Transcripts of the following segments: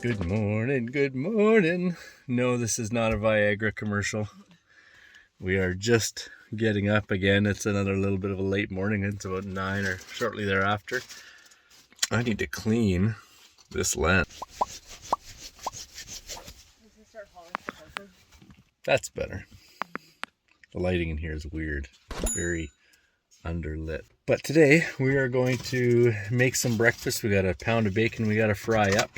Good morning, good morning. No, this is not a Viagra commercial. We are just getting up again. It's another little bit of a late morning. It's about 9 or shortly thereafter. I need to clean this lamp. That's better. The lighting in here is weird. Very underlit. But today we are going to make some breakfast. We got a pound of bacon we got to fry up.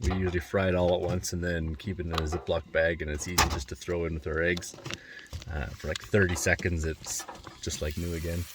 We usually fry it all at once and then keep it in a Ziploc bag, and it's easy just to throw in with our eggs. For like 30 seconds, it's just like new again.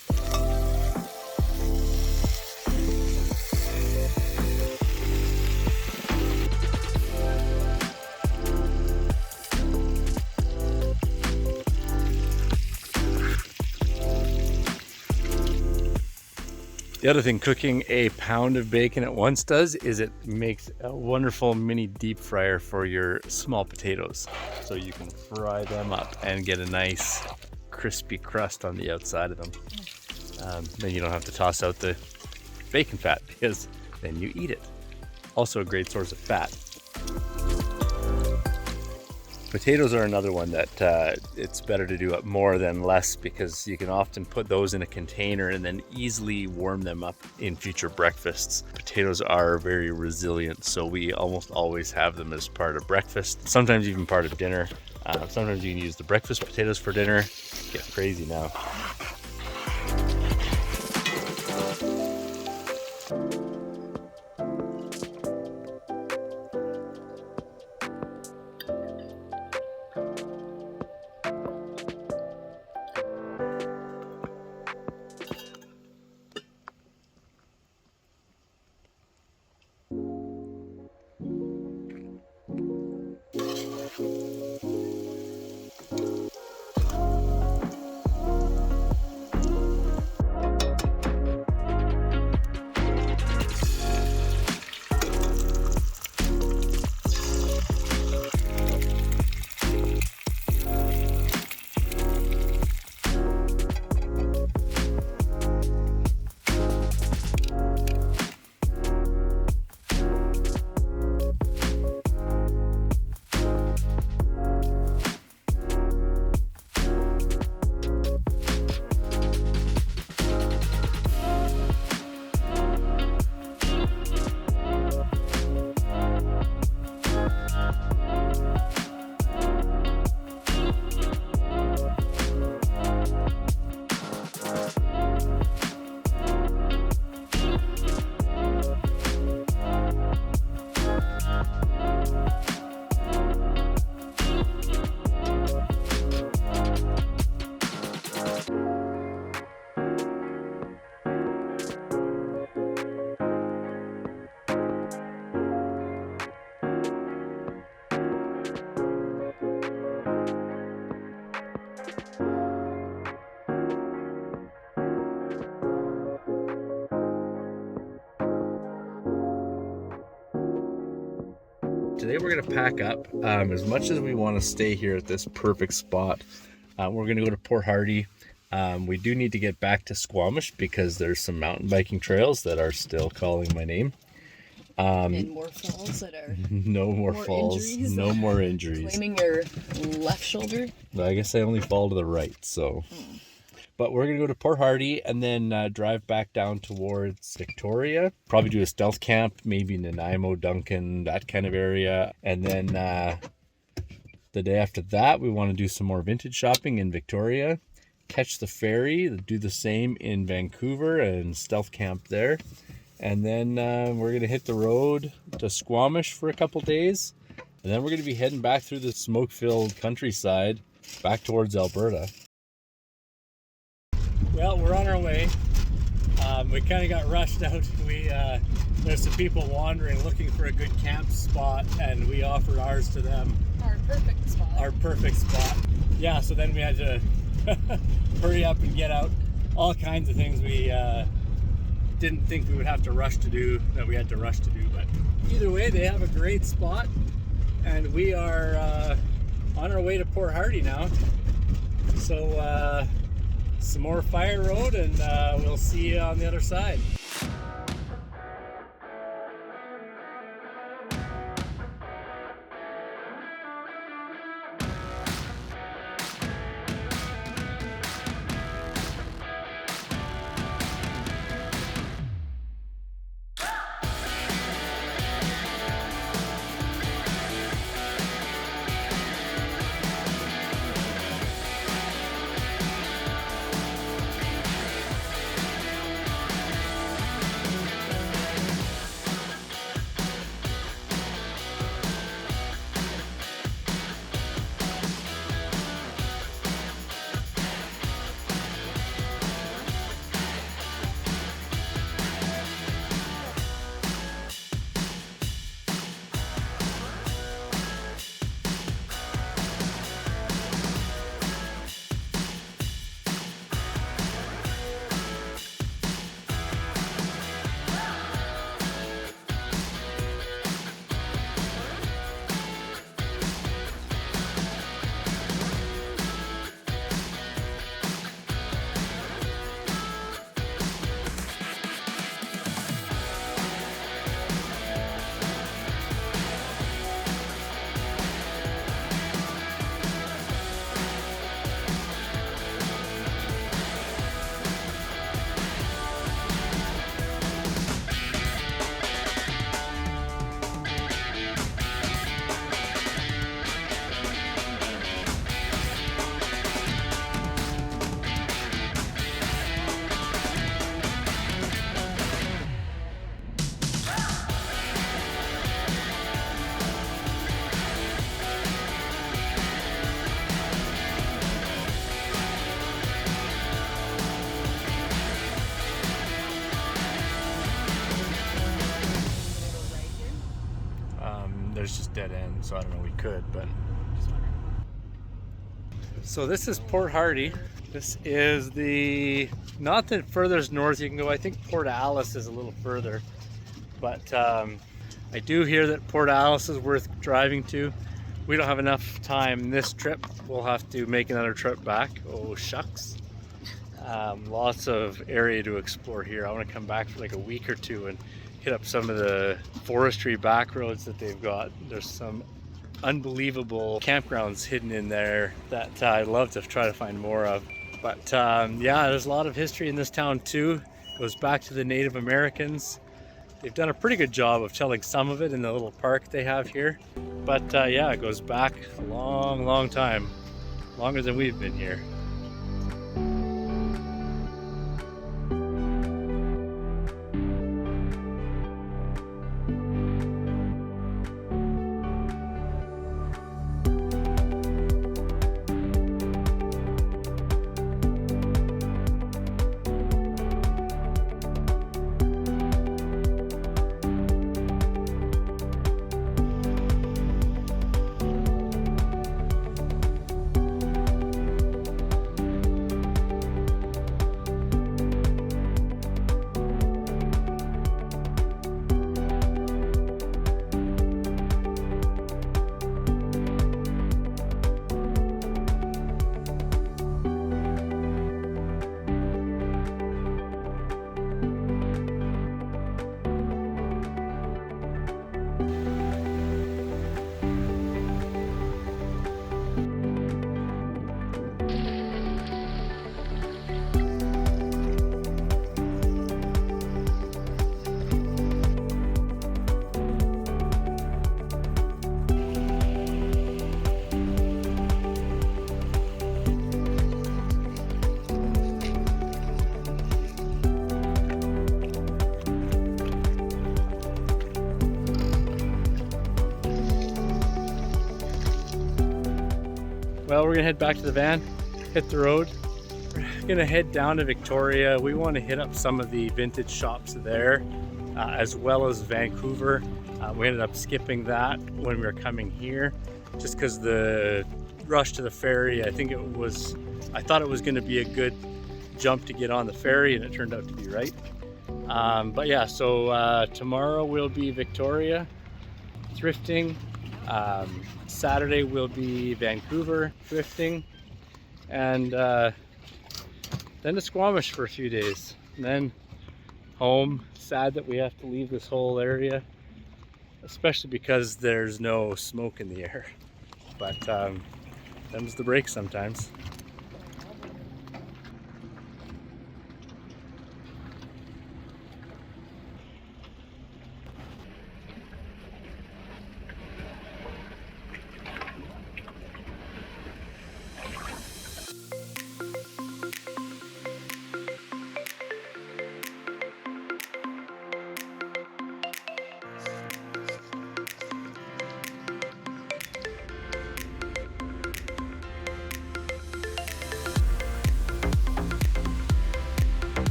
The other thing cooking a pound of bacon at once does is it makes a wonderful mini deep fryer for your small potatoes. So you can fry them up and get a nice crispy crust on the outside of them. Then you don't have to toss out the bacon fat because then you eat it. Also a great source of fat. Potatoes are another one that it's better to do more than less, because you can often put those in a container and then easily warm them up in future breakfasts. Potatoes are very resilient, so we almost always have them as part of breakfast, sometimes even part of dinner. Sometimes you can use the breakfast potatoes for dinner. Get crazy now. Today we're going to pack up. As much as we want to stay here at this perfect spot, we're going to go to Port Hardy. We do need to get back to Squamish because there's some mountain biking trails that are still calling my name. And more falls that are... No more falls. Injuries. No more injuries. Claiming your left shoulder? I guess I only fall to the right, so... But we're going to go to Port Hardy and then drive back down towards Victoria. Probably do a stealth camp, maybe Nanaimo, Duncan, that kind of area. And then the day after that, we want to do some more vintage shopping in Victoria. Catch the ferry, do the same in Vancouver and stealth camp there. And then we're going to hit the road to Squamish for a couple days. And then we're going to be heading back through the smoke-filled countryside back towards Alberta. Well, we're on our way. We kind of got rushed out. There's some people wandering looking for a good camp spot, and we offered ours to them. Our perfect spot. Our perfect spot. Yeah, so then we had to hurry up and get out. All kinds of things we didn't think we would have to rush to do, that we had to rush to do. But either way, they have a great spot, and we are on our way to Port Hardy now. So some more fire road, and we'll see you on the other side. dead end, so I don't know, we could, but. So this is Port Hardy. This is not the furthest north you can go. I think Port Alice is a little further, but I do hear that Port Alice is worth driving to. We don't have enough time this trip. We'll have to make another trip back. Oh shucks. Lots of area to explore here. I want to come back for like a week or two and hit up some of the forestry back roads that they've got. There's some unbelievable campgrounds hidden in there that I'd love to try to find more of. But yeah, there's a lot of history in this town too. It goes back to the Native Americans. They've done a pretty good job of telling some of it in the little park they have here. But yeah, it goes back a long, long time. Longer than we've been here. Well, we're gonna head back to the van, hit the road. We're gonna head down to Victoria. We want to hit up some of the vintage shops there, as well as Vancouver. We ended up skipping that when we were coming here, just because the rush to the ferry, I thought it was gonna be a good jump to get on the ferry, and it turned out to be right. But yeah, so tomorrow will be Victoria thrifting. Saturday will be Vancouver thrifting, and then to Squamish for a few days, and then home. Sad that we have to leave this whole area, especially because there's no smoke in the air, but them's the break sometimes.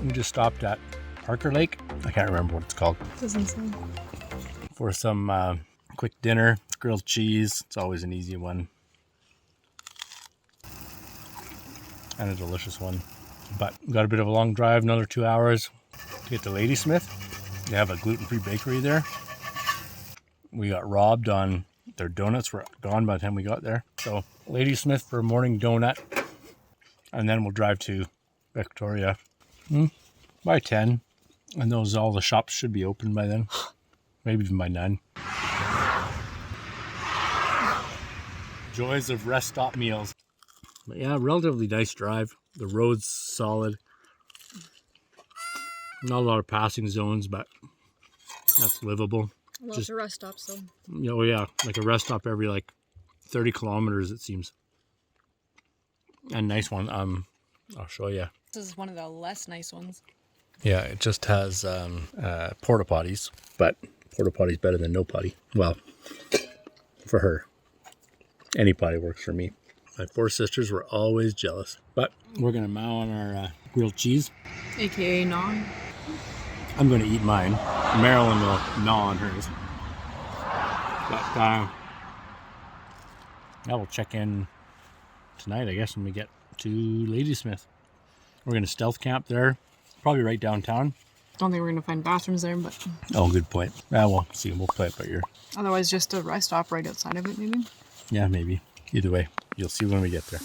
We just stopped at Parker Lake. I can't remember what it's called. Doesn't say. For some quick dinner, grilled cheese. It's always an easy one. And a delicious one. But we got a bit of a long drive, another 2 hours to get to Ladysmith. They have a gluten-free bakery there. We got robbed on their donuts, were gone by the time we got there. So Ladysmith for a morning donut. And then we'll drive to Victoria by 10. And all the shops should be open by then. Maybe even by 9. Joys of rest stop meals. But yeah, relatively nice drive. The road's solid. Not a lot of passing zones, but that's livable. Lots Just of rest stops, so. Oh yeah, like a rest stop every like 30 kilometers it seems. And nice one. I'll show you. This is one of the less nice ones. Yeah, it just has porta potties, but porta potty's better than no potty. Well, for her. Any potty works for me. My 4 sisters were always jealous. But we're going to mow on our grilled cheese. AKA non. I'm going to eat mine. Marilyn will gnaw on hers. But yeah, we'll check in tonight, I guess, when we get to Ladysmith. We're going to stealth camp there, probably right downtown. Don't think we're going to find bathrooms there, but Oh, good point. Yeah, we'll see. We'll play it by ear. otherwise just a rest stop right outside of it, maybe. Yeah, maybe. Either way, you'll see when we get there.